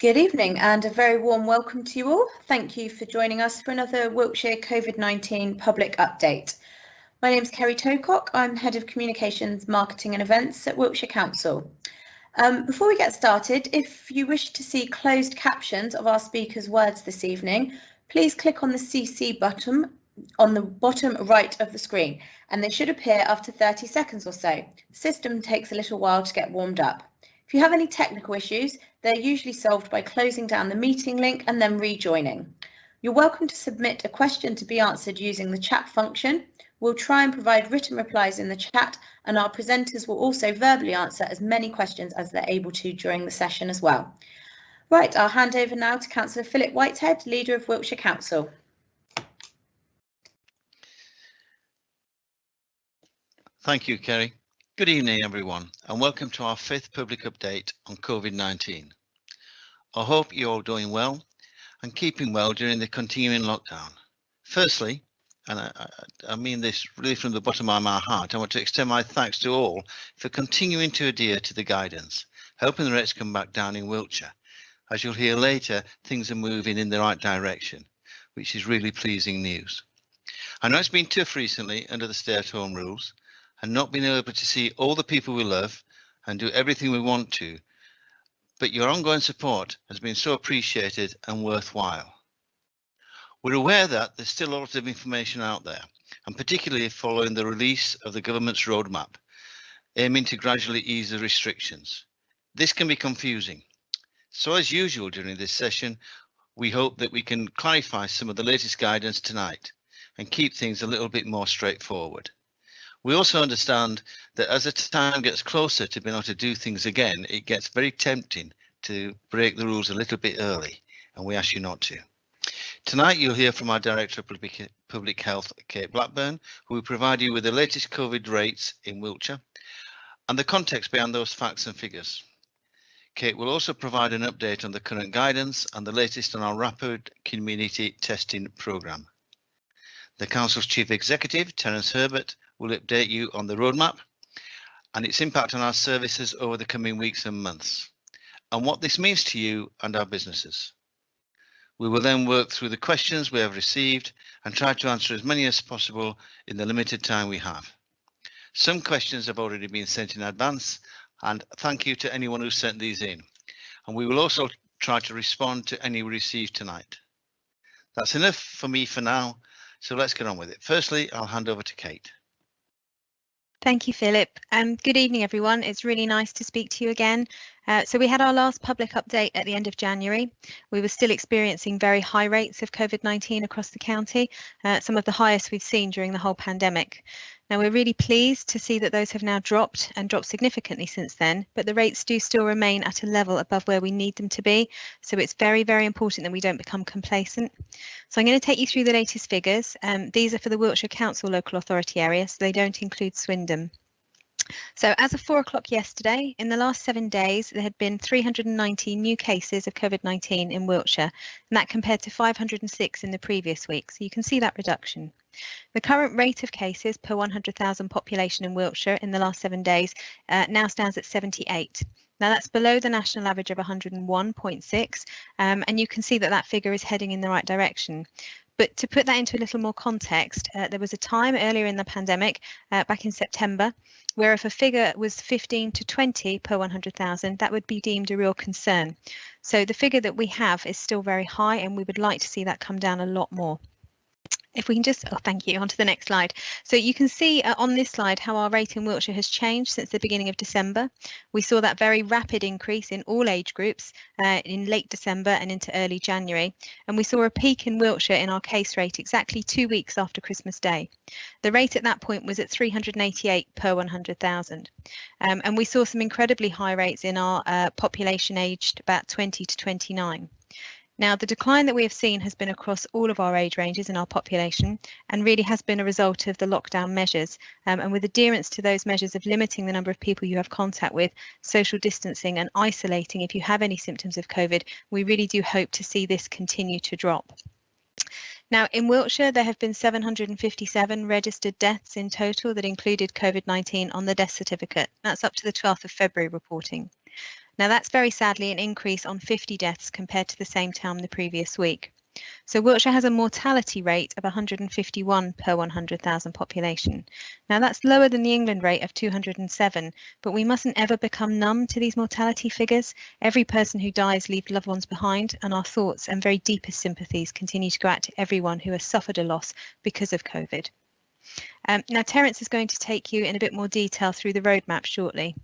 Good evening and a very warm welcome to you all. Thank you for joining us for another Wiltshire COVID-19 public update. My name is Kerry Tocock. I'm Head of Communications, Marketing and Events at Wiltshire Council. Before we get started, if you wish to see closed captions of our speakers' words this evening, please click on the CC button on the bottom right of the screen, and they should appear after 30 seconds or so. The system takes a little while to get warmed up. If you have any technical issues, they're usually solved by closing down the meeting link and then rejoining. You're welcome to submit a question to be answered using the chat function. We'll try and provide written replies in the chat, and our presenters will also verbally answer as many questions as they're able to during the session as well. Right, I'll hand over now to Councillor Philip Whitehead, Leader of Wiltshire Council. Thank you, Kerry. Good evening, everyone, and welcome to our 5th public update on COVID-19. I hope you're all doing well and keeping well during the continuing lockdown. Firstly, and I mean this really from the bottom of my heart, I want to extend my thanks to all for continuing to adhere to the guidance, helping the rates come back down in Wiltshire. As you'll hear later, things are moving in the right direction, which is really pleasing news. I know it's been tough recently under the stay-at-home rules, and not being able to see all the people we love and do everything we want to, but your ongoing support has been so appreciated and worthwhile. We're aware that there's still a lot of information out there, and particularly following the release of the government's roadmap, aiming to gradually ease the restrictions. This can be confusing. So as usual during this session, we hope that we can clarify some of the latest guidance tonight and keep things a little bit more straightforward. We also understand that as the time gets closer to being able to do things again, it gets very tempting to break the rules a little bit early, and we ask you not to. Tonight, you'll hear from our Director of Public Health, Kate Blackburn, who will provide you with the latest COVID rates in Wiltshire and the context behind those facts and figures. Kate will also provide an update on the current guidance and the latest on our rapid community testing programme. The Council's Chief Executive, Terence Herbert, will update you on the roadmap and its impact on our services over the coming weeks and months, and what this means to you and our businesses. We will then work through the questions we have received and try to answer as many as possible in the limited time we have. Some questions have already been sent in advance, and thank you to anyone who sent these in. And we will also try to respond to any we receive tonight. That's enough for me for now, so let's get on with it. Firstly, I'll hand over to Kate. Thank you, Philip. Good evening, everyone. It's really nice to speak to you again. So we had our last public update at the end of January. We were still experiencing very high rates of COVID-19 across the county, some of the highest we've seen during the whole pandemic. Now, we're really pleased to see that those have now dropped and dropped significantly since then, but the rates do still remain at a level above where we need them to be. So it's very, very important that we don't become complacent. So I'm going to take you through the latest figures. These are for the Wiltshire Council local authority area, so they don't include Swindon. So as of 4 o'clock yesterday, in the last 7 days, there had been 390 new cases of COVID-19 in Wiltshire, and that compared to 506 in the previous week. So you can see that reduction. The current rate of cases per 100,000 population in Wiltshire in the last 7 days now stands at 78. Now that's below the national average of 101.6, and you can see that that figure is heading in the right direction. But to put that into a little more context, there was a time earlier in the pandemic, back in September, where if a figure was 15 to 20 per 100,000, that would be deemed a real concern. So the figure that we have is still very high, and we would like to see that come down a lot more. If we can just, thank you, on to the next slide. So you can see on this slide how our rate in Wiltshire has changed since the beginning of December. We saw that very rapid increase in all age groups in late December and into early January. And we saw a peak in Wiltshire in our case rate exactly 2 weeks after Christmas Day. The rate at that point was at 388 per 100,000. And we saw some incredibly high rates in our population aged about 20 to 29. Now, the decline that we have seen has been across all of our age ranges in our population and really has been a result of the lockdown measures. And with adherence to those measures of limiting the number of people you have contact with, social distancing and isolating if you have any symptoms of COVID, we really do hope to see this continue to drop. Now, in Wiltshire, there have been 757 registered deaths in total that included COVID-19 on the death certificate. That's up to the 12th of February reporting. Now that's very sadly an increase on 50 deaths compared to the same time the previous week. So Wiltshire has a mortality rate of 151 per 100,000 population. Now that's lower than the England rate of 207, but we mustn't ever become numb to these mortality figures. Every person who dies leaves loved ones behind, and our thoughts and very deepest sympathies continue to go out to everyone who has suffered a loss because of COVID. Now Terence is going to take you in a bit more detail through the roadmap shortly.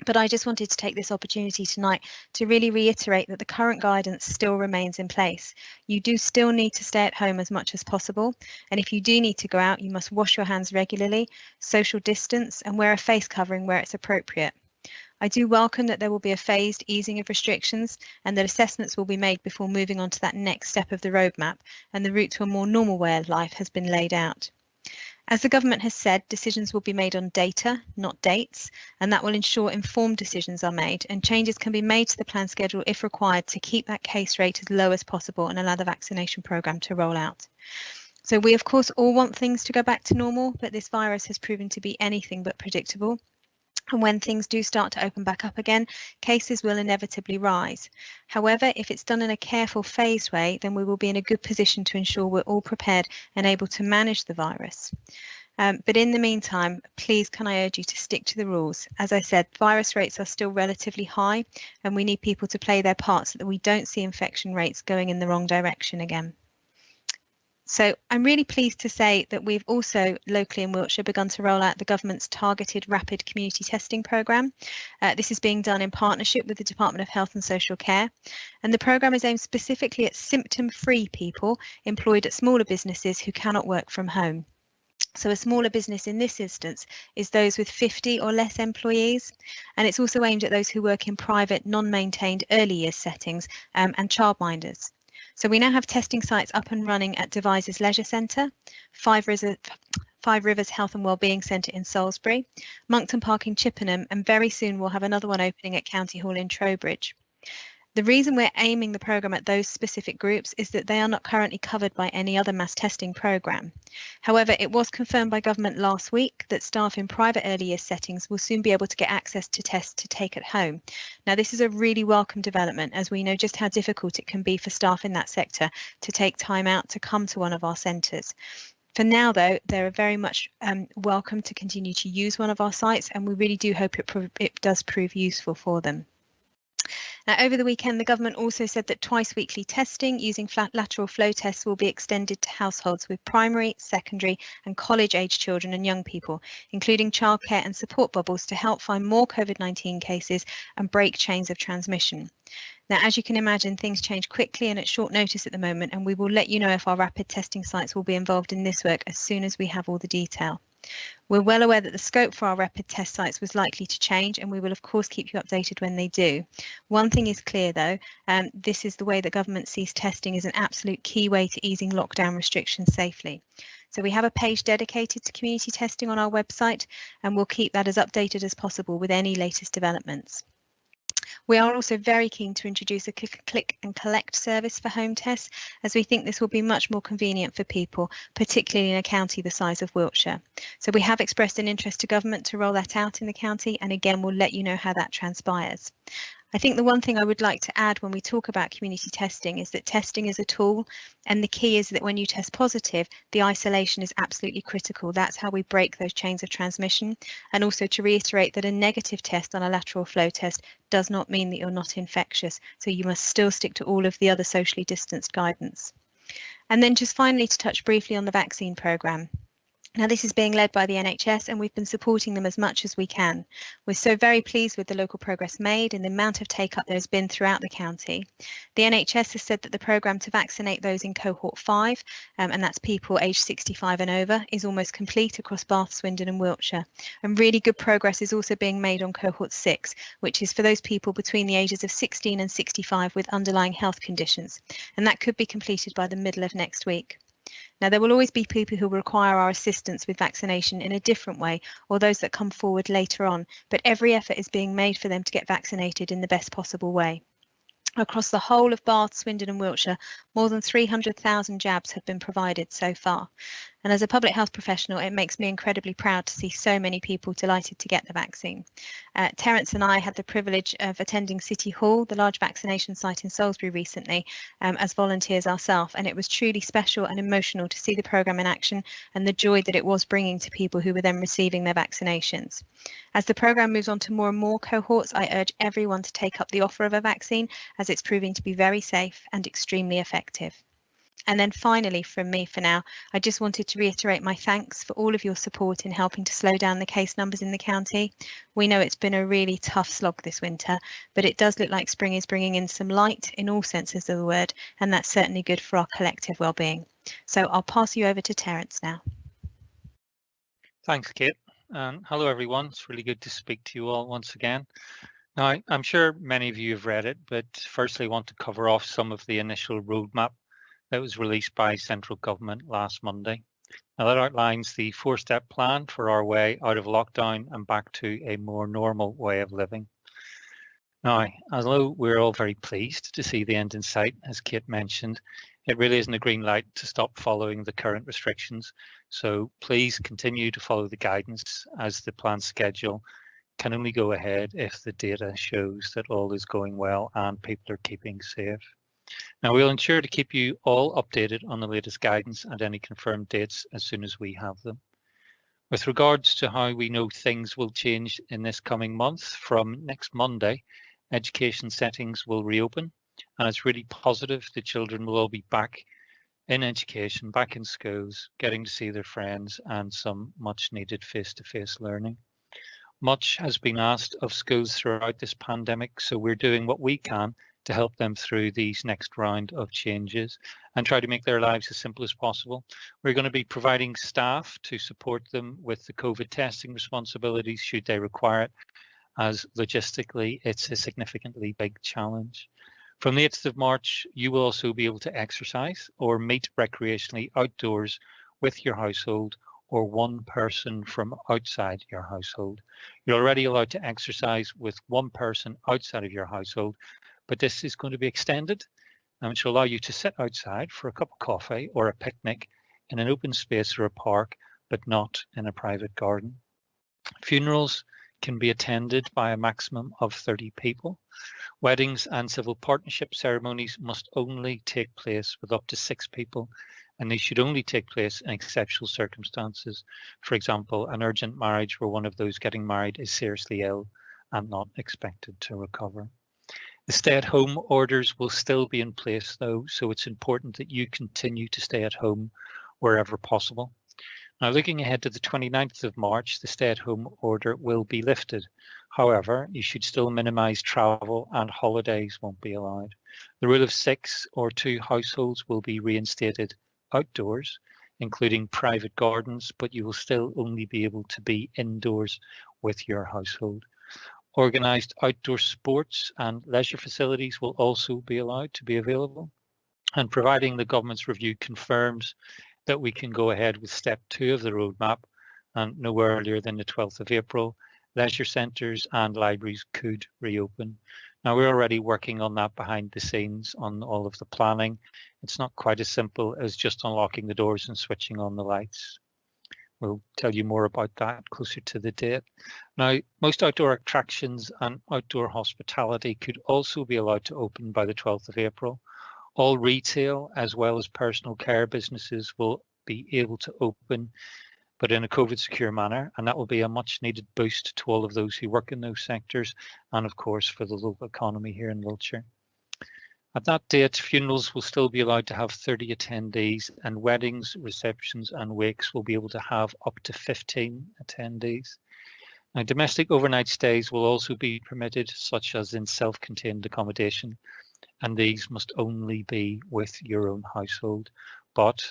But I just wanted to take this opportunity tonight to really reiterate that the current guidance still remains in place. You do still need to stay at home as much as possible. And if you do need to go out, you must wash your hands regularly, social distance, and wear a face covering where it's appropriate. I do welcome that there will be a phased easing of restrictions and that assessments will be made before moving on to that next step of the roadmap, and the route to a more normal way of life has been laid out. As the government has said, decisions will be made on data, not dates, and that will ensure informed decisions are made, and changes can be made to the plan schedule if required to keep that case rate as low as possible and allow the vaccination programme to roll out. So we of course all want things to go back to normal, but this virus has proven to be anything but predictable. And when things do start to open back up again, cases will inevitably rise. However, if it's done in a careful, phased way, then we will be in a good position to ensure we're all prepared and able to manage the virus. But in the meantime, please can I urge you to stick to the rules. As I said, virus rates are still relatively high, and we need people to play their part so that we don't see infection rates going in the wrong direction again. So I'm really pleased to say that we've also locally in Wiltshire begun to roll out the government's targeted rapid community testing programme. This is being done in partnership with the Department of Health and Social Care, and the programme is aimed specifically at symptom-free people employed at smaller businesses who cannot work from home. So a smaller business in this instance is those with 50 or less employees, and it's also aimed at those who work in private, non-maintained early years settings and childminders. So we now have testing sites up and running at Devizes Leisure Centre, Five Rivers Health and Wellbeing Centre in Salisbury, Monkton Park in Chippenham, and very soon we'll have another one opening at County Hall in Trowbridge. The reason we're aiming the programme at those specific groups is that they are not currently covered by any other mass testing programme. However, it was confirmed by government last week that staff in private early years settings will soon be able to get access to tests to take at home. Now, this is a really welcome development, as we know just how difficult it can be for staff in that sector to take time out to come to one of our centres. For now, though, they're very much welcome to continue to use one of our sites, and we really do hope it does prove useful for them. Now, over the weekend, the government also said that twice weekly testing using flat lateral flow tests will be extended to households with primary, secondary and college-age children and young people, including childcare and support bubbles, to help find more COVID-19 cases and break chains of transmission. Now, as you can imagine, things change quickly and at short notice at the moment, and we will let you know if our rapid testing sites will be involved in this work as soon as we have all the detail. We're well aware that the scope for our rapid test sites was likely to change, and we will of course keep you updated when they do. One thing is clear though, this is the way that government sees testing as an absolute key way to easing lockdown restrictions safely. So we have a page dedicated to community testing on our website, and we'll keep that as updated as possible with any latest developments. We are also very keen to introduce a click and collect service for home tests, as we think this will be much more convenient for people, particularly in a county the size of Wiltshire. So we have expressed an interest to government to roll that out in the county, and again we'll let you know how that transpires. I think the one thing I would like to add when we talk about community testing is that testing is a tool, and the key is that when you test positive, the isolation is absolutely critical. That's how we break those chains of transmission. And also to reiterate that a negative test on a lateral flow test does not mean that you're not infectious. So you must still stick to all of the other socially distanced guidance. And then just finally to touch briefly on the vaccine programme. Now, this is being led by the NHS, and we've been supporting them as much as we can. We're so very pleased with the local progress made and the amount of take-up there has been throughout the county. The NHS has said that the programme to vaccinate those in cohort 5, and that's people aged 65 and over, is almost complete across Bath, Swindon and Wiltshire. And really good progress is also being made on cohort 6, which is for those people between the ages of 16 and 65 with underlying health conditions. And that could be completed by the middle of next week. Now, there will always be people who require our assistance with vaccination in a different way, or those that come forward later on, but every effort is being made for them to get vaccinated in the best possible way. Across the whole of Bath, Swindon and Wiltshire, more than 300,000 jabs have been provided so far. And as a public health professional, it makes me incredibly proud to see so many people delighted to get the vaccine. Terence and I had the privilege of attending City Hall, the large vaccination site in Salisbury recently, as volunteers ourselves, and it was truly special and emotional to see the programme in action and the joy that it was bringing to people who were then receiving their vaccinations. As the programme moves on to more and more cohorts, I urge everyone to take up the offer of a vaccine, as it's proving to be very safe and extremely effective. And then finally, from me for now, I just wanted to reiterate my thanks for all of your support in helping to slow down the case numbers in the county. We know it's been a really tough slog this winter, but it does look like spring is bringing in some light in all senses of the word, and that's certainly good for our collective well-being. So I'll pass you over to Terence now. Thanks, Kate. And hello, everyone. It's really good to speak to you all once again. Now, I'm sure many of you have read it, but firstly, I want to cover off some of the initial roadmap that was released by central government last Monday. Now, that outlines the four-step plan for our way out of lockdown and back to a more normal way of living. Now, although we're all very pleased to see the end in sight, as Kate mentioned, it really isn't a green light to stop following the current restrictions. So please continue to follow the guidance, as the planned schedule can only go ahead if the data shows that all is going well and people are keeping safe. Now, we'll ensure to keep you all updated on the latest guidance and any confirmed dates as soon as we have them. With regards to how we know things will change in this coming month, from next Monday, education settings will reopen, and it's really positive the children will all be back in education, back in schools, getting to see their friends and some much needed face-to-face learning. Much has been asked of schools throughout this pandemic, so we're doing what we can to help them through these next round of changes and try to make their lives as simple as possible. We're going to be providing staff to support them with the COVID testing responsibilities should they require it, as logistically it's a significantly big challenge. From the 8th of March, you will also be able to exercise or meet recreationally outdoors with your household or one person from outside your household. You're already allowed to exercise with one person outside of your household, but this is going to be extended, which will allow you to sit outside for a cup of coffee or a picnic in an open space or a park, but not in a private garden. Funerals can be attended by a maximum of 30 people. Weddings and civil partnership ceremonies must only take place with up to 6 people, and they should only take place in exceptional circumstances. For example, an urgent marriage where one of those getting married is seriously ill and not expected to recover. The stay-at-home orders will still be in place though, so it's important that you continue to stay at home wherever possible. Now, looking ahead to the 29th of March, the stay-at-home order will be lifted. However, you should still minimise travel and holidays won't be allowed. The rule of 6 or 2 households will be reinstated outdoors, including private gardens, but you will still only be able to be indoors with your household. Organised outdoor sports and leisure facilities will also be allowed to be available. And providing the government's review confirms that we can go ahead with step 2 of the roadmap, and no earlier than the 12th of April, leisure centres and libraries could reopen. Now, we're already working on that behind the scenes on all of the planning. It's not quite as simple as just unlocking the doors and switching on the lights. We'll tell you more about that closer to the date. Now, most outdoor attractions and outdoor hospitality could also be allowed to open by the 12th of April. All retail as well as personal care businesses will be able to open, but in a COVID secure manner, and that will be a much needed boost to all of those who work in those sectors and of course for the local economy here in Wiltshire. At that date, funerals will still be allowed to have 30 attendees, and weddings, receptions and wakes will be able to have up to 15 attendees. Now, domestic overnight stays will also be permitted, such as in self-contained accommodation, and these must only be with your own household. But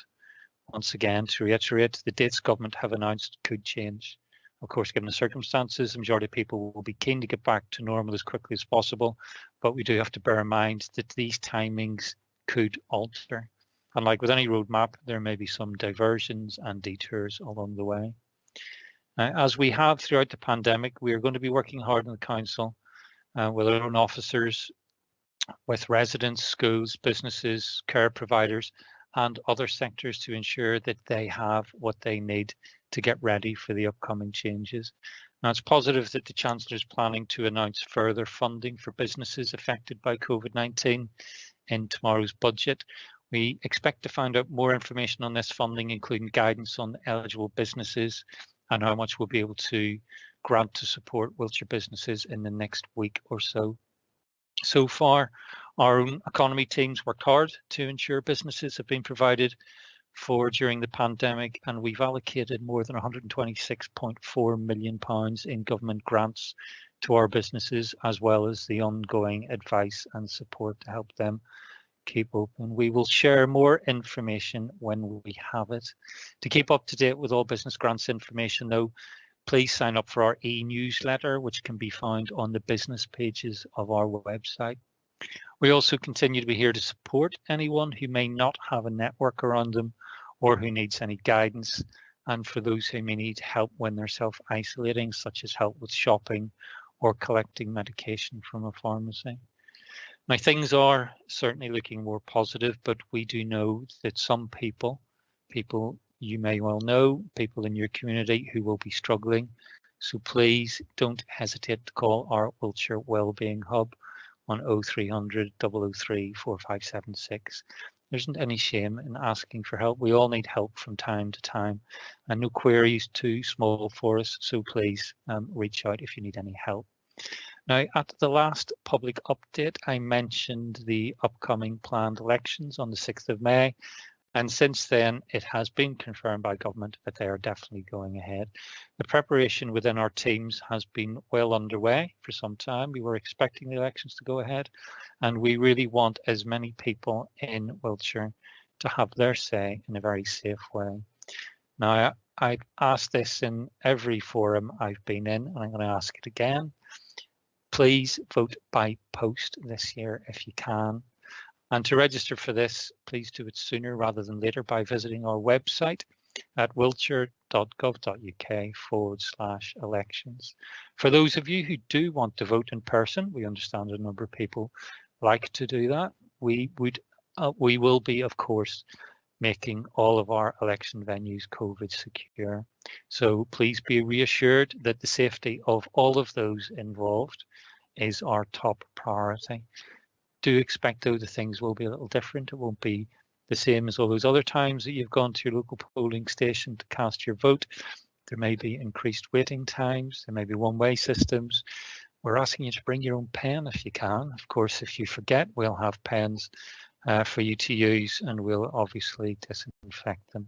once again, to reiterate, the dates government have announced could change. Of course, given the circumstances, the majority of people will be keen to get back to normal as quickly as possible, but we do have to bear in mind that these timings could alter. And like with any roadmap, there may be some diversions and detours along the way. As we have throughout the pandemic, we are going to be working hard in the council with our own officers with residents, schools, businesses, care providers, and other sectors to ensure that they have what they need to get ready for the upcoming changes. Now, it's positive that the Chancellor is planning to announce further funding for businesses affected by COVID-19 in tomorrow's budget. We expect to find out more information on this funding, including guidance on eligible businesses and how much we'll be able to grant to support Wiltshire businesses in the next week or so. So far, our own economy teams worked hard to ensure businesses have been provided for during the pandemic, and we've allocated more than £126.4 million in government grants to our businesses, as well as the ongoing advice and support to help them keep open. We will share more information when we have it. To keep up to date with all business grants information, though, please sign up for our e-newsletter, which can be found on the business pages of our website. We also continue to be here to support anyone who may not have a network around them or who needs any guidance, and for those who may need help when they're self-isolating, such as help with shopping or collecting medication from a pharmacy. Now, things are certainly looking more positive, but we do know that some people you may well know, people in your community who will be struggling. So please don't hesitate to call our Wiltshire Wellbeing Hub on 0300 003 4576. There isn't any shame in asking for help. We all need help from time to time, and no query is too small for us. So please reach out if you need any help. Now, at the last public update, I mentioned the upcoming planned elections on the 6th of May. And since then, it has been confirmed by government that they are definitely going ahead. The preparation within our teams has been well underway for some time. We were expecting the elections to go ahead, and we really want as many people in Wiltshire to have their say in a very safe way. Now, I've asked this in every forum I've been in, and I'm going to ask it again. Please vote by post this year if you can. And to register for this, please do it sooner rather than later by visiting our website at wiltshire.gov.uk/elections. For those of you who do want to vote in person, we understand a number of people like to do that. We will be, of course, making all of our election venues COVID secure. So please be reassured that the safety of all of those involved is our top priority. Do expect, though, that things will be a little different. It won't be the same as all those other times that you've gone to your local polling station to cast your vote. There may be increased waiting times. There may be one-way systems. We're asking you to bring your own pen if you can. Of course, if you forget, we'll have pens for you to use, and we'll obviously disinfect them.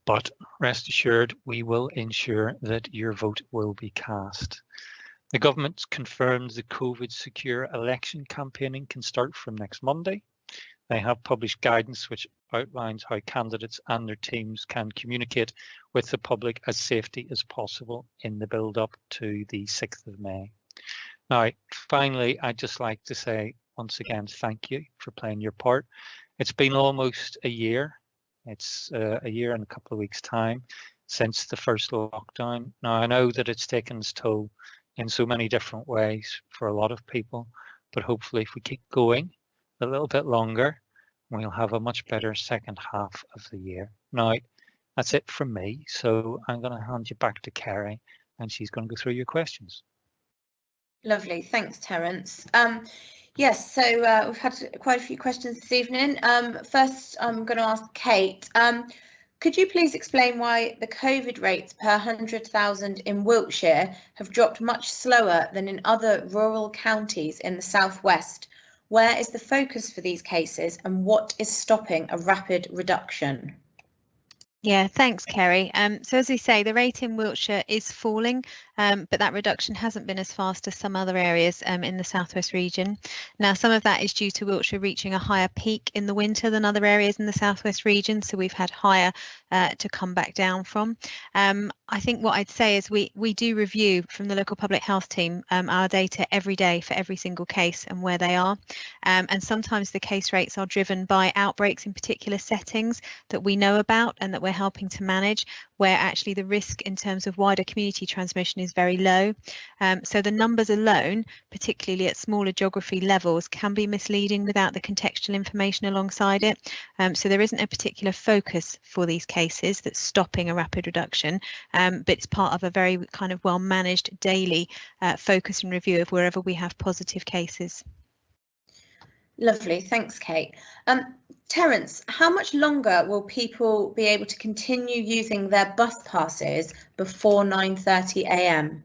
But rest assured, we will ensure that your vote will be cast. The government confirmed the COVID secure election campaigning can start from next Monday. They have published guidance which outlines how candidates and their teams can communicate with the public as safely as possible in the build-up to the 6th of May. Now, finally, I'd just like to say once again, thank you for playing your part. It's been almost a year. It's a year and a couple of weeks' time since the first lockdown. Now, I know that it's taken its toll in so many different ways for a lot of people, but hopefully if we keep going a little bit longer, we'll have a much better second half of the year. Now, that's it from me. So I'm going to hand you back to Kerry, and she's going to go through your questions. Lovely. Thanks, Terence. Yes, so we've had quite a few questions this evening. First, I'm going to ask Kate. Could you please explain why the COVID rates per 100,000 in Wiltshire have dropped much slower than in other rural counties in the southwest? Where is the focus for these cases, and what is stopping a rapid reduction? Yeah, thanks, Kerry. So as we say, the rate in Wiltshire is falling, but that reduction hasn't been as fast as some other areas in the southwest region. Now, some of that is due to Wiltshire reaching a higher peak in the winter than other areas in the southwest region, so we've had higher to come back down from. I think what I'd say is we do review from the local public health team our data every day for every single case and where they are. And sometimes the case rates are driven by outbreaks in particular settings that we know about and that we're helping to manage, where actually the risk in terms of wider community transmission is very low. So the numbers alone, particularly at smaller geography levels, can be misleading without the contextual information alongside it. So there isn't a particular focus for these cases that's stopping a rapid reduction, but it's part of a very kind of well managed daily focus and review of wherever we have positive cases. Lovely, thanks, Kate. Terence, how much longer will people be able to continue using their bus passes before 9:30 a.m?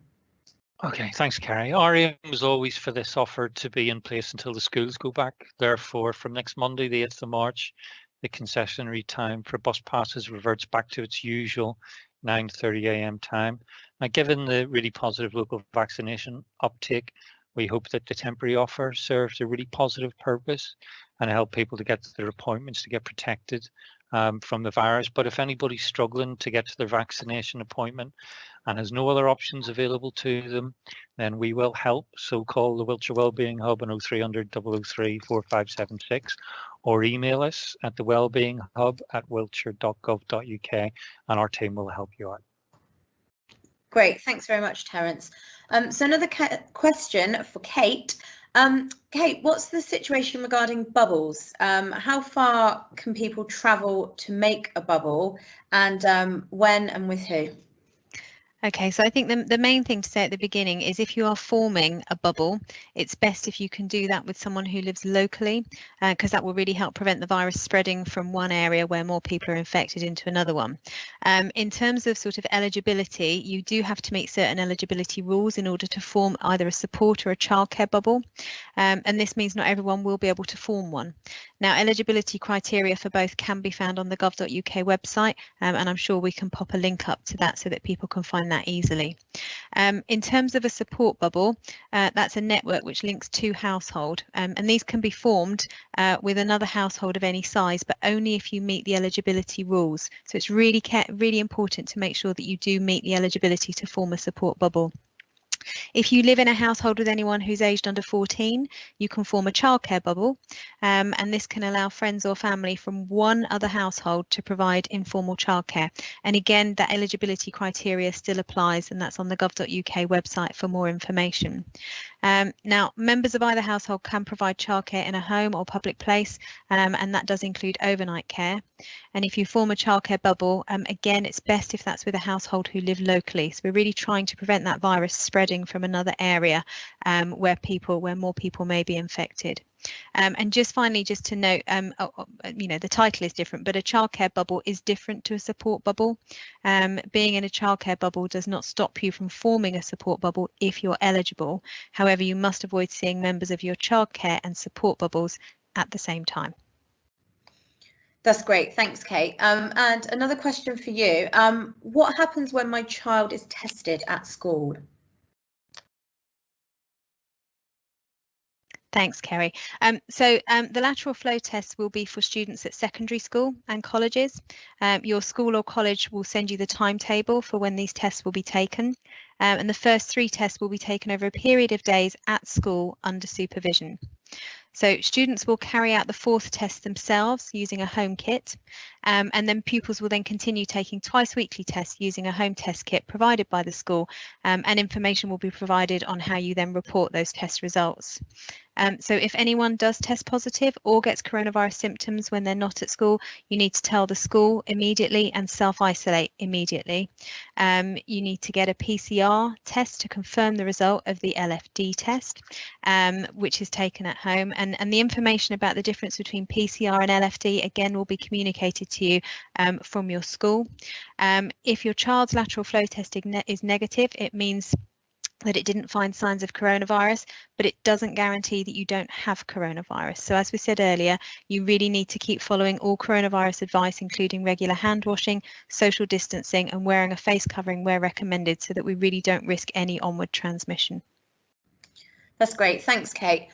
Okay, thanks, Carrie. Our aim is always for this offer to be in place until the schools go back. Therefore, from next Monday, the 8th of March, the concessionary time for bus passes reverts back to its usual 9:30 a.m. time. Now, given the really positive local vaccination uptake, we hope that the temporary offer serves a really positive purpose and help people to get to their appointments to get protected from the virus. But if anybody's struggling to get to their vaccination appointment and has no other options available to them, then we will help. So call the Wiltshire Wellbeing Hub on 0300 003 4576 or email us at the Wellbeing Hub at wiltshire.gov.uk and our team will help you out. Great, thanks very much, Terence. So another question for Kate. Kate, what's the situation regarding bubbles? How far can people travel to make a bubble, and when and with who? Okay, so I think the main thing to say at the beginning is if you are forming a bubble, it's best if you can do that with someone who lives locally, because that will really help prevent the virus spreading from one area where more people are infected into another one. In terms of sort of eligibility, you do have to meet certain eligibility rules in order to form either a support or a childcare bubble, and this means not everyone will be able to form one. Now, eligibility criteria for both can be found on the gov.uk website, and I'm sure we can pop a link up to that so that people can find that easily. In terms of a support bubble, that's a network which links to household, and these can be formed with another household of any size, but only if you meet the eligibility rules. So it's really important to make sure that you do meet the eligibility to form a support bubble. If you live in a household with anyone who's aged under 14, you can form a childcare bubble, and this can allow friends or family from one other household to provide informal childcare. And again, that eligibility criteria still applies, and that's on the gov.uk website for more information. Now, members of either household can provide childcare in a home or public place, and that does include overnight care. And if you form a childcare bubble, again, it's best if that's with a household who live locally. So we're really trying to prevent that virus spreading from another area where more people may be infected. And just finally, just to note, the title is different, but a childcare bubble is different to a support bubble. Being in a childcare bubble does not stop you from forming a support bubble if you're eligible. However, you must avoid seeing members of your childcare and support bubbles at the same time. That's great, thanks, Kate. And another question for you. What happens when my child is tested at school? Thanks, Kerry. The lateral flow tests will be for students at secondary school and colleges. Your school or college will send you the timetable for when these tests will be taken. And the first 3 tests will be taken over a period of days at school under supervision. So students will carry out the 4th test themselves using a home kit, and then pupils will then continue taking twice weekly tests using a home test kit provided by the school, and information will be provided on how you then report those test results. So if anyone does test positive or gets coronavirus symptoms when they're not at school, you need to tell the school immediately and self-isolate immediately. You need to get a PCR test to confirm the result of the LFD test, which is taken at home. And the information about the difference between PCR and LFD, again, will be communicated to you from your school. If your child's lateral flow test is negative, it means that it didn't find signs of coronavirus, but it doesn't guarantee that you don't have coronavirus. So as we said earlier, you really need to keep following all coronavirus advice, including regular hand washing, social distancing, and wearing a face covering where recommended, so that we really don't risk any onward transmission. That's great, thanks, Kate.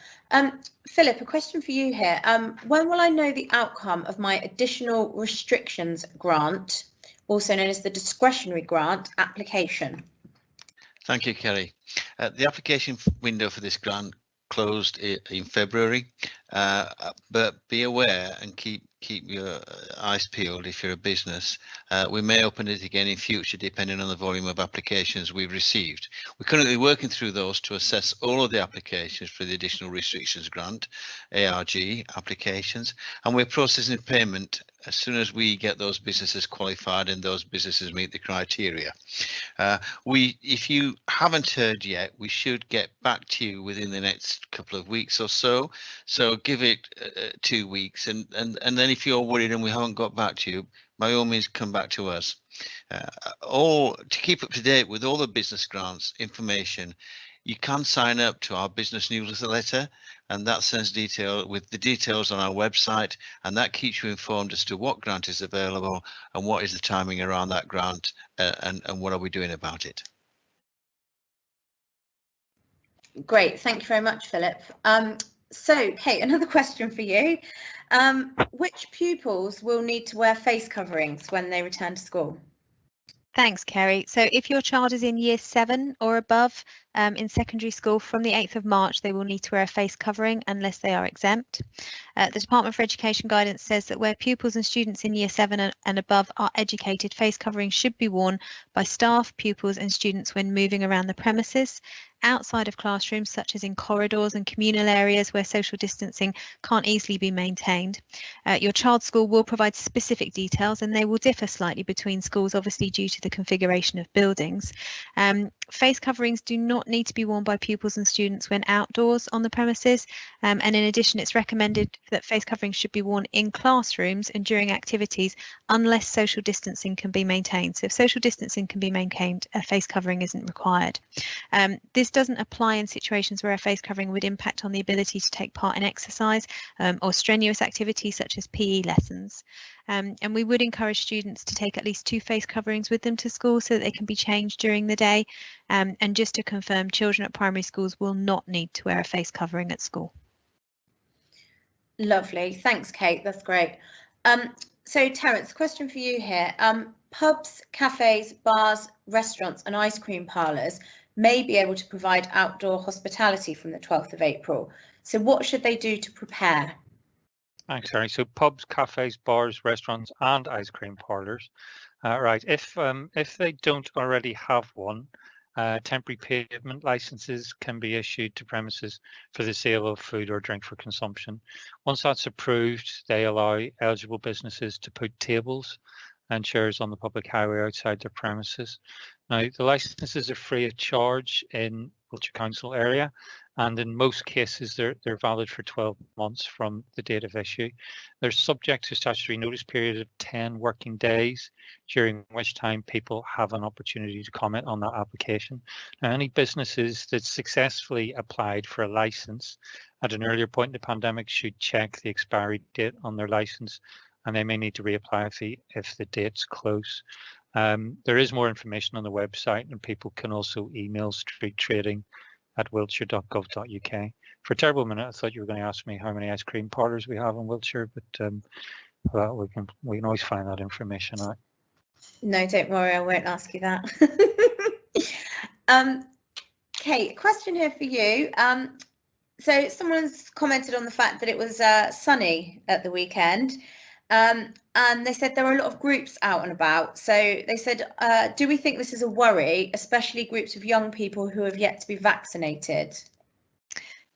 Philip, a question for you here. When will I know the outcome of my additional restrictions grant, also known as the discretionary grant application? Thank you, Kerry. The application window for this grant closed in February, but be aware and keep keep your eyes peeled if you're a business. We may open it again in future depending on the volume of applications we've received. We're currently working through those to assess all of the applications for the Additional Restrictions Grant, ARG applications, and we're processing payment as soon as we get those businesses qualified and those businesses meet the criteria. If you haven't heard yet, we should get back to you within the next couple of weeks or so. So give it 2 weeks, and then if you're worried and we haven't got back to you, by all means come back to us. Or to keep up to date with all the business grants information, you can sign up to our business newsletter, and that sends with the details on our website, and that keeps you informed as to what grant is available and what is the timing around that grant, and what are we doing about it. Great, thank you very much, Philip. So, Kate, another question for you. Which pupils will need to wear face coverings when they return to school? Thanks, Kerry. So if your child is in year 7 or above in secondary school, from the 8th of March, they will need to wear a face covering unless they are exempt. The Department for Education guidance says that where pupils and students in year 7 and above are educated, face coverings should be worn by staff, pupils and students when moving around the premises, outside of classrooms, such as in corridors and communal areas where social distancing can't easily be maintained. Your child's school will provide specific details, and they will differ slightly between schools, obviously due to the configuration of buildings. Face coverings do not need to be worn by pupils and students when outdoors on the premises, and in addition, it's recommended that face coverings should be worn in classrooms and during activities unless social distancing can be maintained. So if social distancing can be maintained, a face covering isn't required. This doesn't apply in situations where a face covering would impact on the ability to take part in exercise or strenuous activities such as PE lessons. And we would encourage students to take at least 2 face coverings with them to school so that they can be changed during the day. And just to confirm, children at primary schools will not need to wear a face covering at school. Lovely, thanks, Kate, that's great. So Terence, question for you here. Pubs, cafes, bars, restaurants and ice cream parlours may be able to provide outdoor hospitality from the 12th of April. So what should they do to prepare? Thanks, Harry. So pubs, cafes, bars, restaurants and ice cream parlours. Right, if they don't already have one, temporary pavement licenses can be issued to premises for the sale of food or drink for consumption. Once that's approved, they allow eligible businesses to put tables and chairs on the public highway outside their premises. Now, the licenses are free of charge in Wiltshire Council area, and in most cases they're valid for 12 months from the date of issue. They're subject to a statutory notice period of 10 working days, during which time people have an opportunity to comment on that application. Now, any businesses that successfully applied for a license at an earlier point in the pandemic should check the expiry date on their license, and they may need to reapply if the date's close. There is more information on the website, and people can also email streettrading@wiltshire.gov.uk. For a terrible minute, I thought you were going to ask me how many ice cream parlours we have in Wiltshire, but we can always find that information out. No, don't worry, I won't ask you that. Kate, question here for you. So someone's commented on the fact that it was sunny at the weekend. And they said there are a lot of groups out and about. So they said, do we think this is a worry, especially groups of young people who have yet to be vaccinated?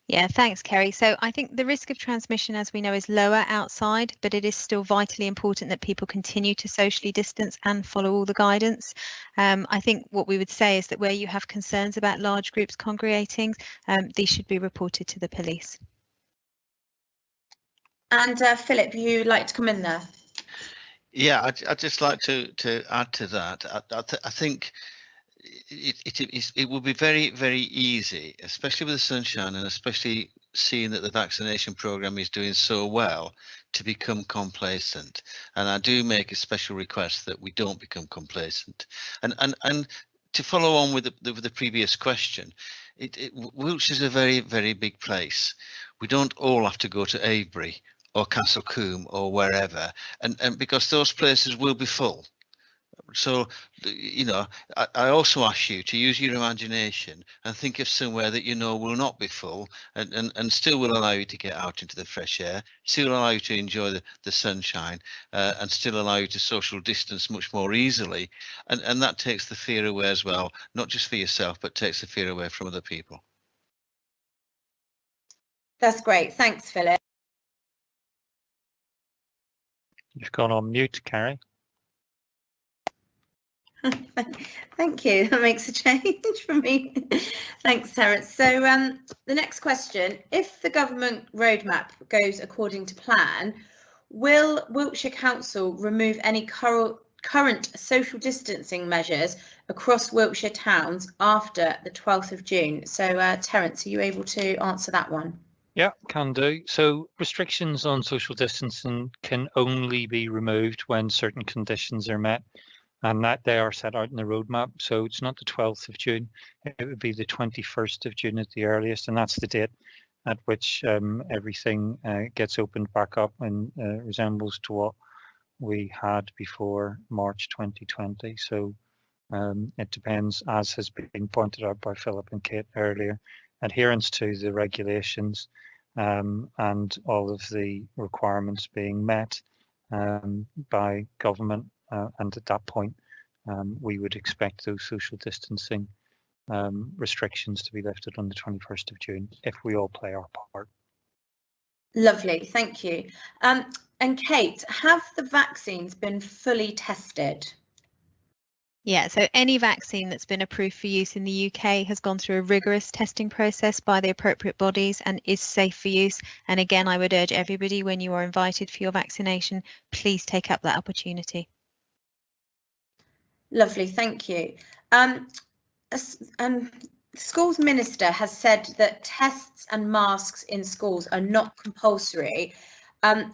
Yeah, thanks, Kerry. So I think the risk of transmission, as we know, is lower outside, but it is still vitally important that people continue to socially distance and follow all the guidance. I think what we would say is that where you have concerns about large groups congregating, these should be reported to the police. And Philip, you'd like to come in there? Yeah, I'd just like to add to that. I think it will be very, very easy, especially with the sunshine and especially seeing that the vaccination programme is doing so well, to become complacent. And I do make a special request that we don't become complacent. And to follow on with the previous question, Wiltshire is a very, very big place. We don't all have to go to Avebury or Castle Combe or wherever, and because those places will be full. So, you know, I also ask you to use your imagination and think of somewhere that you know will not be full and still will allow you to get out into the fresh air, still allow you to enjoy the sunshine, and still allow you to social distance much more easily. And that takes the fear away as well, not just for yourself, but takes the fear away from other people. That's great. Thanks, Philip. You've gone on mute, Carrie. Thank you. That makes a change for me. Thanks, Terence. So the next question, if the government roadmap goes according to plan, will Wiltshire Council remove any current social distancing measures across Wiltshire towns after the 12th of June? So Terence, are you able to answer that one? Yeah, can do. So restrictions on social distancing can only be removed when certain conditions are met, and that they are set out in the roadmap. So it's not the 12th of June, it would be the 21st of June at the earliest, and that's the date at which everything gets opened back up and resembles to what we had before March 2020. So it depends, as has been pointed out by Philip and Kate earlier, adherence to the regulations and all of the requirements being met by government. And at that point, we would expect those social distancing restrictions to be lifted on the 21st of June if we all play our part. Lovely, thank you. And Kate, have the vaccines been fully tested? Yeah, so any vaccine that's been approved for use in the UK has gone through a rigorous testing process by the appropriate bodies and is safe for use. And again, I would urge everybody, when you are invited for your vaccination, please take up that opportunity. Lovely, thank you. The schools minister has said that tests and masks in schools are not compulsory.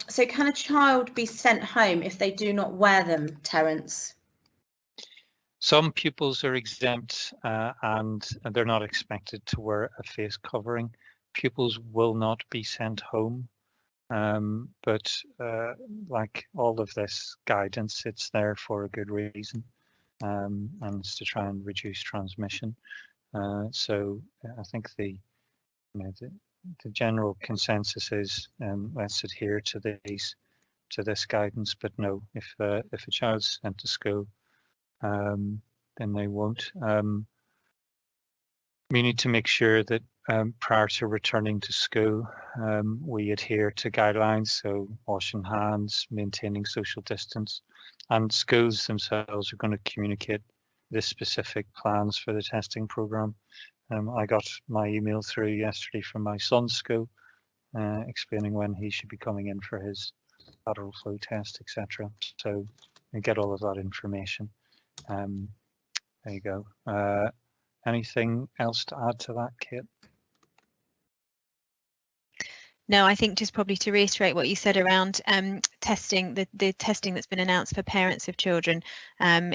So can a child be sent home if they do not wear them, Terence? Some pupils are exempt and they're not expected to wear a face covering. Pupils will not be sent home, but like all of this guidance, it's there for a good reason, and it's to try and reduce transmission. So I think the general consensus is let's adhere to this guidance. But no, if a child's sent to school, then they won't. We need to make sure that prior to returning to school, we adhere to guidelines, so washing hands, maintaining social distance, and schools themselves are going to communicate the specific plans for the testing programme. I got my email through yesterday from my son's school explaining when he should be coming in for his lateral flow test, etc. So you get all of that information. There you go. Anything else to add to that, Kate? No, I think just probably to reiterate what you said around testing, the testing that's been announced for parents of children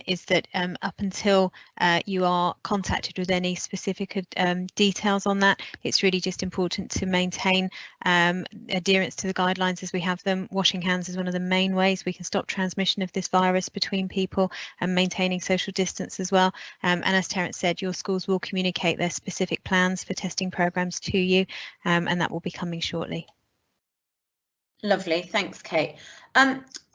is that up until you are contacted with any specific details on that, it's really just important to maintain adherence to the guidelines as we have them. Washing hands is one of the main ways we can stop transmission of this virus between people, and maintaining social distance as well. And as Terence said, your schools will communicate their specific plans for testing programs to you, and that will be coming shortly. Lovely, thanks, Kate.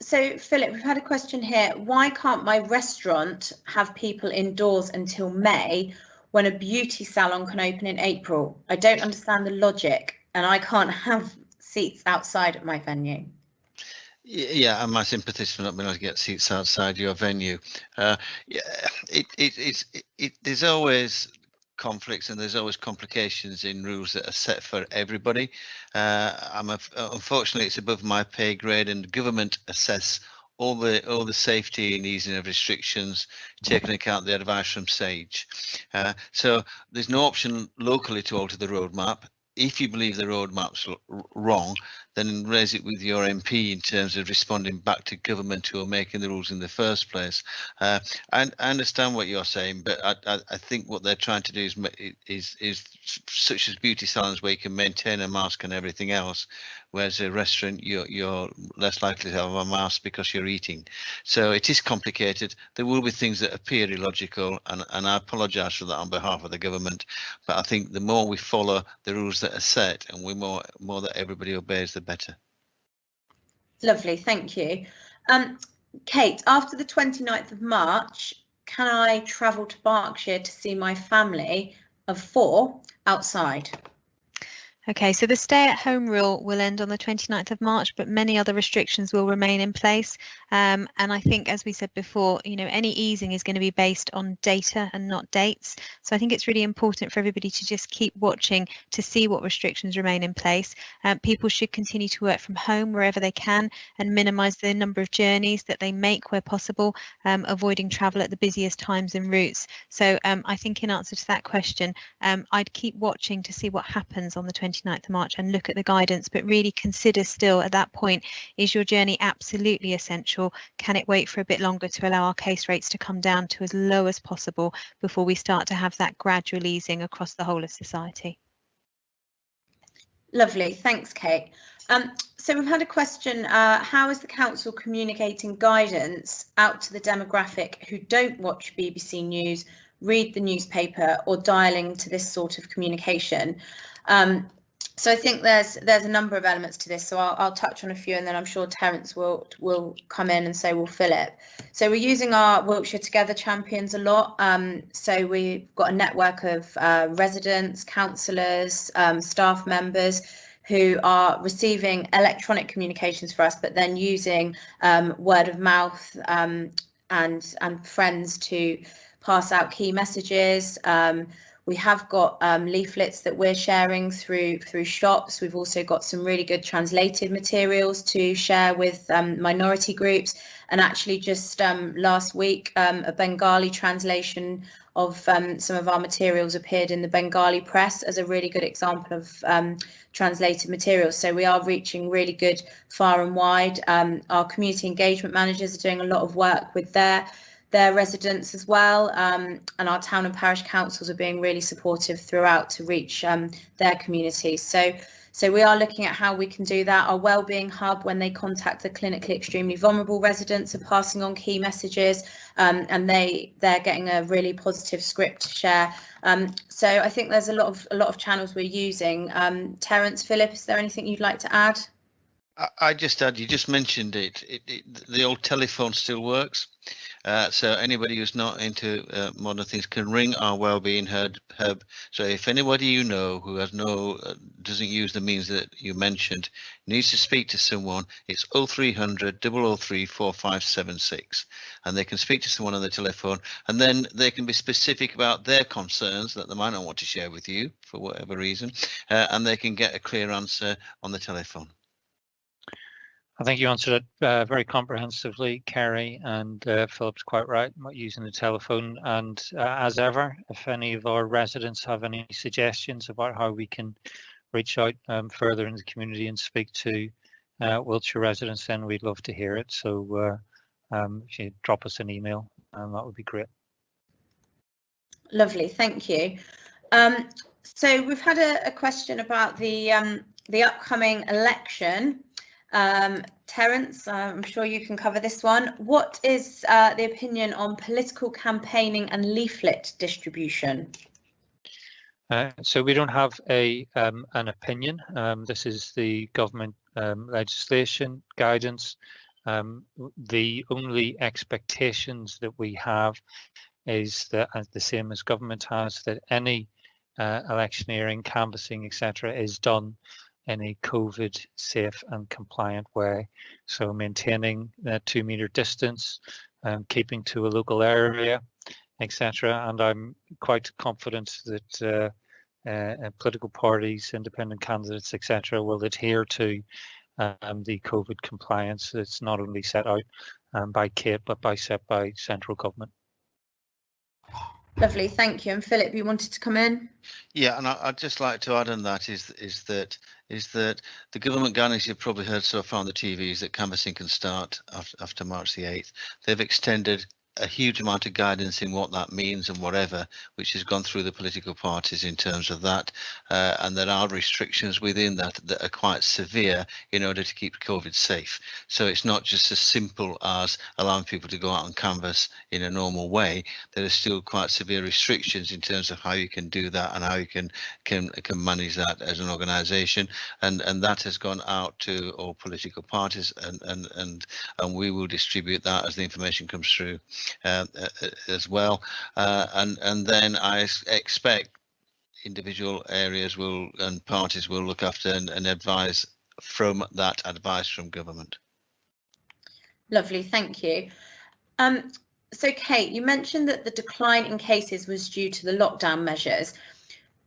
So Philip, we've had a question here. Why can't my restaurant have people indoors until May when a beauty salon can open in April? I don't understand the logic, and I can't have seats outside at my venue. Yeah, and my sympathies for not being able to get seats outside your venue. There's always conflicts and there's always complications in rules that are set for everybody. Unfortunately, it's above my pay grade, and government assess all the safety and easing of restrictions, taking account the advice from SAGE. So there's no option locally to alter the roadmap. If you believe the roadmap's wrong, then raise it with your MP in terms of responding back to government who are making the rules in the first place. And I understand what you're saying, but I think what they're trying to do is such as beauty salons where you can maintain a mask and everything else, whereas a restaurant you're less likely to have a mask because you're eating. So it is complicated. There will be things that appear illogical, and I apologise for that on behalf of the government. But I think the more we follow the rules that are set, and more that everybody obeys, the better. Lovely, thank you. Kate, after the 29th of March, can I travel to Berkshire to see my family of 4 outside? Okay, so the stay-at-home rule will end on the 29th of March, but many other restrictions will remain in place. And I think, as we said before, any easing is going to be based on data and not dates. So I think it's really important for everybody to just keep watching to see what restrictions remain in place. People should continue to work from home wherever they can and minimise the number of journeys that they make where possible, avoiding travel at the busiest times and routes. So I think in answer to that question, I'd keep watching to see what happens on the 29th of March and look at the guidance, but really consider still at that point, is your journey absolutely essential? Can it wait for a bit longer to allow our case rates to come down to as low as possible before we start to have that gradual easing across the whole of society? Lovely, thanks, Kate. So we've had a question, how is the council communicating guidance out to the demographic who don't watch BBC News, read the newspaper, or dialing to this sort of communication? So I think there's a number of elements to this, so I'll touch on a few, and then I'm sure Terence will come in, and so will Philip. So we're using our Wiltshire Together champions a lot. So we've got a network of residents, councillors, staff members who are receiving electronic communications for us, but then using word of mouth and friends to pass out key messages. We have got leaflets that we're sharing through shops. We've also got some really good translated materials to share with minority groups. And actually just last week, a Bengali translation of some of our materials appeared in the Bengali press as a really good example of translated materials. So we are reaching really good far and wide. Our community engagement managers are doing a lot of work with their residents as well, and our town and parish councils are being really supportive throughout to reach their communities. So we are looking at how we can do that. Our wellbeing hub, when they contact the clinically extremely vulnerable residents, are passing on key messages, and they're getting a really positive script to share. So I think there's a lot of channels we're using. Terence, Philip, is there anything you'd like to add? I just add, you just mentioned it, the old telephone still works. So anybody who's not into modern things can ring our wellbeing hub. So if anybody you know who has doesn't use the means that you mentioned, needs to speak to someone, it's 0300 003 4576, and they can speak to someone on the telephone, and then they can be specific about their concerns that they might not want to share with you for whatever reason, and they can get a clear answer on the telephone. I think you answered it very comprehensively, Kerry, and Philip's quite right about using the telephone. And as ever, if any of our residents have any suggestions about how we can reach out further in the community and speak to Wiltshire residents, then we'd love to hear it. So if you drop us an email, that would be great. Lovely, thank you. So we've had a question about the upcoming election. Terence, I'm sure you can cover this one. What is the opinion on political campaigning and leaflet distribution? So we don't have an opinion. This is the government legislation guidance. The only expectations that we have is that, as the same as government has, that any electioneering, canvassing, etc., is done in a COVID safe and compliant way. So maintaining that 2 meter distance, keeping to a local area, etc. And I'm quite confident that political parties, independent candidates, etc., will adhere to the COVID compliance that's not only set out by Kate, but set by central government. Lovely, thank you. And Philip, you wanted to come in? Yeah, and I'd just like to add on that is that the government guidance you've probably heard so far on the TV is that canvassing can start after March the 8th. They've extended a huge amount of guidance in what that means and whatever, which has gone through the political parties in terms of that, and there are restrictions within that are quite severe in order to keep COVID safe. So it's not just as simple as allowing people to go out and canvass in a normal way. There are still quite severe restrictions in terms of how you can do that and how you can manage that as an organisation, and that has gone out to all political parties, and we will distribute that as the information comes through as well, and then I expect individual areas and parties will look after and advise from that advice from government. Lovely, thank you. So Kate, you mentioned that the decline in cases was due to the lockdown measures,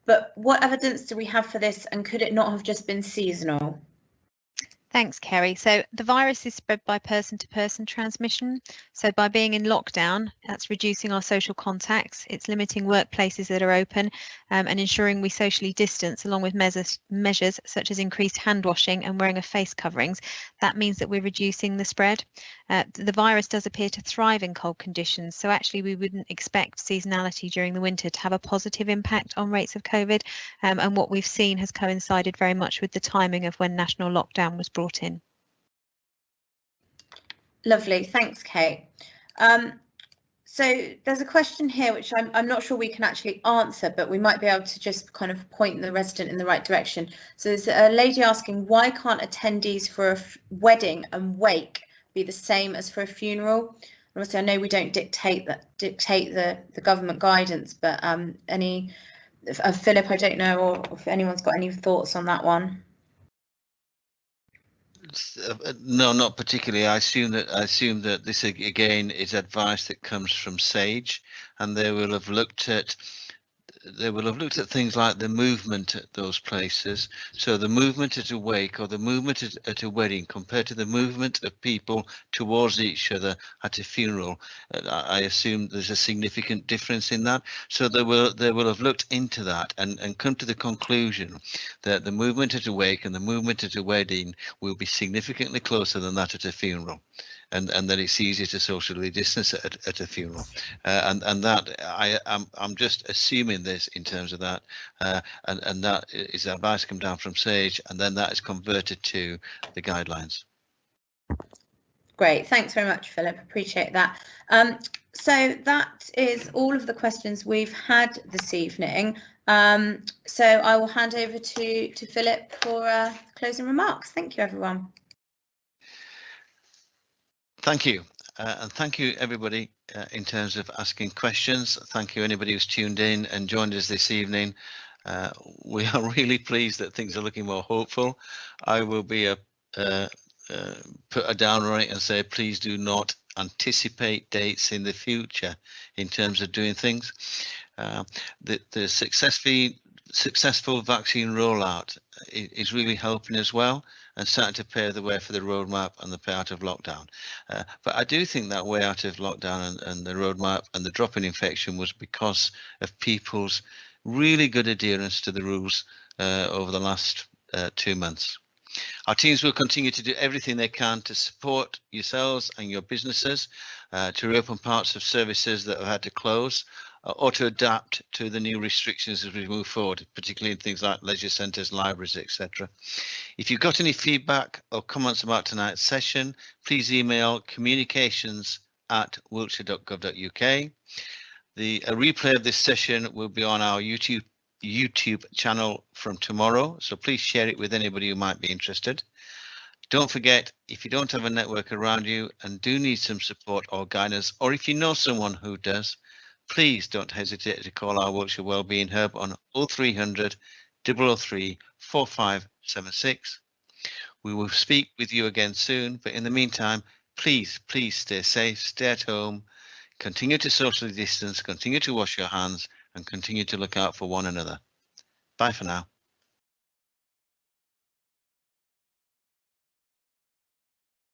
but what evidence do we have for this, and could it not have just been seasonal? Thanks, Kerry. So the virus is spread by person-to-person transmission. So by being in lockdown, that's reducing our social contacts. It's limiting workplaces that are open and ensuring we socially distance, along with measures such as increased hand washing and wearing of face coverings. That means that we're reducing the spread. The virus does appear to thrive in cold conditions. So actually we wouldn't expect seasonality during the winter to have a positive impact on rates of COVID. And what we've seen has coincided very much with the timing of when national lockdown was brought in. Lovely, thanks, Kate. So there's a question here which I'm not sure we can actually answer, but we might be able to just kind of point the resident in the right direction. So there's a lady asking, why can't attendees for a wedding and wake be the same as for a funeral? Obviously, I know we don't dictate the government guidance, but Philip, I don't know, or if anyone's got any thoughts on that one. No, not particularly. I assume that this again is advice that comes from SAGE, and they will have looked at things like the movement at those places. So the movement at a wake or the movement at a wedding compared to the movement of people towards each other at a funeral, I assume there's a significant difference in that. So they will have looked into that and come to the conclusion that the movement at a wake and the movement at a wedding will be significantly closer than that at a funeral. And that it's easier to socially distance at a funeral, and that I'm just assuming this in terms of that, and that is advice come down from SAGE, and then that is converted to the guidelines. Great, thanks very much, Philip. Appreciate that. So that is all of the questions we've had this evening. So I will hand over to Philip for closing remarks. Thank you, everyone. Thank you. And thank you, everybody, in terms of asking questions. Thank you, anybody who's tuned in and joined us this evening. We are really pleased that things are looking more hopeful. I will be put a downer on it and say, please do not anticipate dates in the future in terms of doing things. The successful vaccine rollout is really helping as well, and starting to pave the way for the roadmap and the way out of lockdown. But I do think that way out of lockdown and the roadmap and the drop in infection was because of people's really good adherence to the rules over the last 2 months. Our teams will continue to do everything they can to support yourselves and your businesses, to reopen parts of services that have had to close, or to adapt to the new restrictions as we move forward, particularly in things like leisure centres, libraries, etc. If you've got any feedback or comments about tonight's session, please email communications@wiltshire.gov.uk. A replay of this session will be on our YouTube channel from tomorrow, so please share it with anybody who might be interested. Don't forget, if you don't have a network around you and do need some support or guidance, or if you know someone who does, please don't hesitate to call our Wiltshire Wellbeing Hub on 0300 003 4576. We will speak with you again soon, but in the meantime, please stay safe, stay at home, continue to socially distance, continue to wash your hands, and continue to look out for one another. Bye for now.